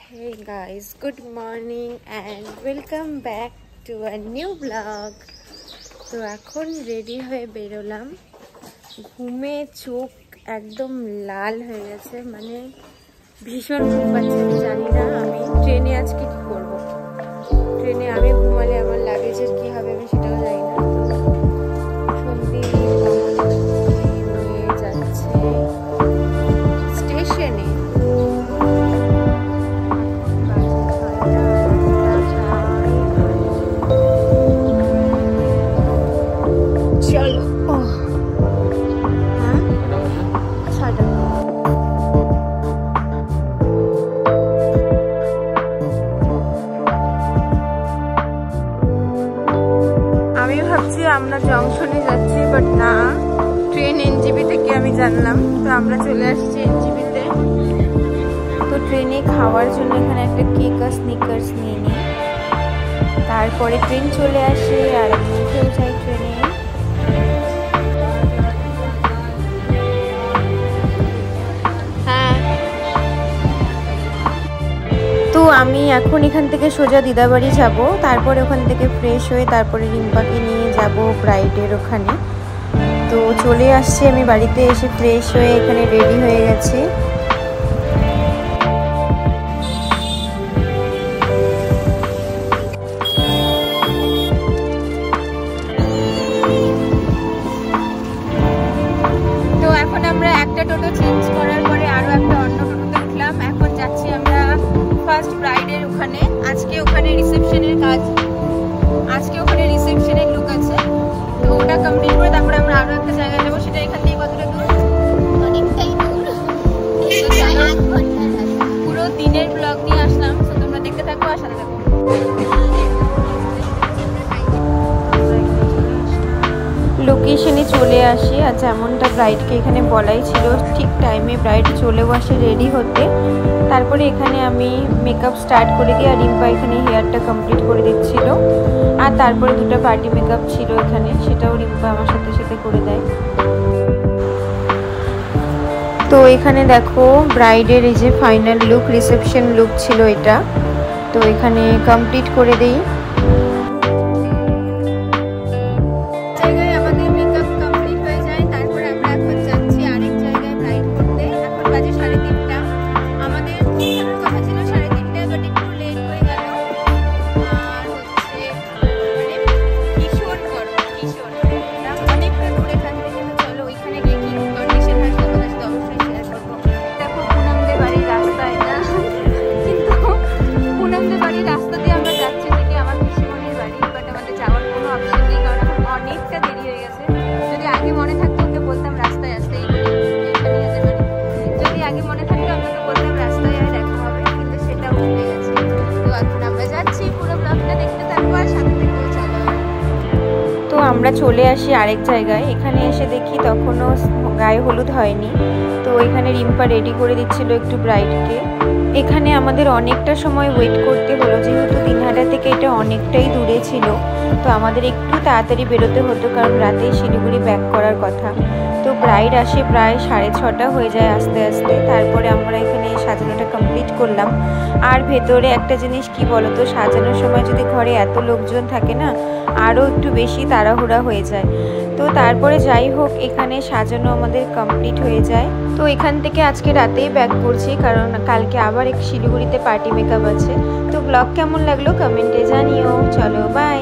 Hey guys, good morning and welcome back to a new vlog. তো এখন ready হয়ে বেরোলাম। ঘুমে চোখ একদম লাল হয়ে গেছে, মানে ভীষণ ঘুম পাচ্ছে। আমি জানি না আমি ট্রেনে আজকে কি করব। ট্রেনে আমি ঘুমালে আমার লাগেজের কি হবে আমি সেটাও জানি না। তো সন্দীপ নিয়ে যাচ্ছে স্টেশনে। আমরা জংশনে যাচ্ছি, বাট না, ট্রেন এনজিবি থেকে আমি জানলাম। তো আমরা চলে আসছি এনজিবিতে। তো ট্রেনে খাওয়ার জন্য এখানে একটা কেক আর স্নিকার্স নিয়ে নিই, তারপরে ট্রেন চলে আসে আর আমি উঠেও যাই ট্রেনে। তো আমি এখন এখান থেকে সোজা দিদাবাড়ি যাব, তারপরে ওখান থেকে ফ্রেশ হয়ে তারপরে রিম্পাকে নিয়ে যাব ব্রাইডের ওখানে। তো চলে আসছি আমি বাড়িতে, এসে ফ্রেশ হয়ে এখানে রেডি হয়ে গেছি। তো এখন আমরা একটা টোটো চেঞ্জ করার পরে আরো একটা অন্য টোটোতে উঠলাম। এখন যাচ্ছি আমরা ফার্স্ট ব্রাইডের ওখানে। আজকে ওখানে রিসেপশনের কাজ, আজকে ওখানে রিসেপশনের লুক আছে। তো ওটা কমপ্লিট করে তারপরে আমরা আরো একটা জায়গায় যাবো। সেটা এখান থেকে কতটা দূর? অনেকটাই দূর। পুরো দিনের ব্লগ নিয়ে আসলাম, তো তোমরা দেখতে থাকো আর সাথে থাকো। লোকেশনে চলে আসি, আর যেমনটা ব্রাইডকে এখানে বলাই ছিল ঠিক টাইমে ব্রাইড চলেও আসে রেডি হতে। তারপরে এখানে আমি মেকআপ স্টার্ট করে দিই, আর রিম্পা এখানে হেয়ারটা কমপ্লিট করে দিচ্ছিল। আর তারপরে দুটো পার্টি মেকআপ ছিল এখানে, সেটাও রিম্পা আমার সাথে সাথে করে দেয়। তো এখানে দেখো ব্রাইডের এই যে ফাইনাল লুক, রিসেপশন লুক ছিল এটা। তো এখানে কমপ্লিট করে দিই। আমরা চলে আসি আরেক জায়গায়। এখানে এসে দেখি তখনও গায়ে হলুদ হয়নি। তো এখানে রিম্পা রেডি করে দিচ্ছিল একটু ব্রাইডকে। এখানে আমাদের অনেকটা সময় ওয়েট করতে হলো, যেহেতু দিনহাটা থেকে এটা অনেকটাই দূরে ছিল। তো আমাদের একটু তাড়াতাড়ি বেরোতে হতো, কারণ রাতে শিলিগুড়ি ব্যাক করার কথা। তো ব্রাইড আসে প্রায় 6:30 হয়ে যায় আস্তে আস্তে। তারপরে আমরা এখানে সাজানোটা কমপ্লিট করলাম। আর ভেতরে একটা জিনিস কি বলতো, সাজানোর সময় যদি ঘরে এত লোকজন থাকে না, আরও একটু বেশি তাড়াহুড়া হয়ে যায়। তো তারপরে যাই হোক এখানে সাজানো আমাদের কমপ্লিট হয়ে যায়। তো এখান থেকে আজকে রাতেই ব্যাক করছি, কারণ কালকে আবার এক শিলিগুড়িতে পার্টি মেকআপ আছে। তো ব্লগ কেমন লাগলো কমেন্টে জানিও। চলো বাই।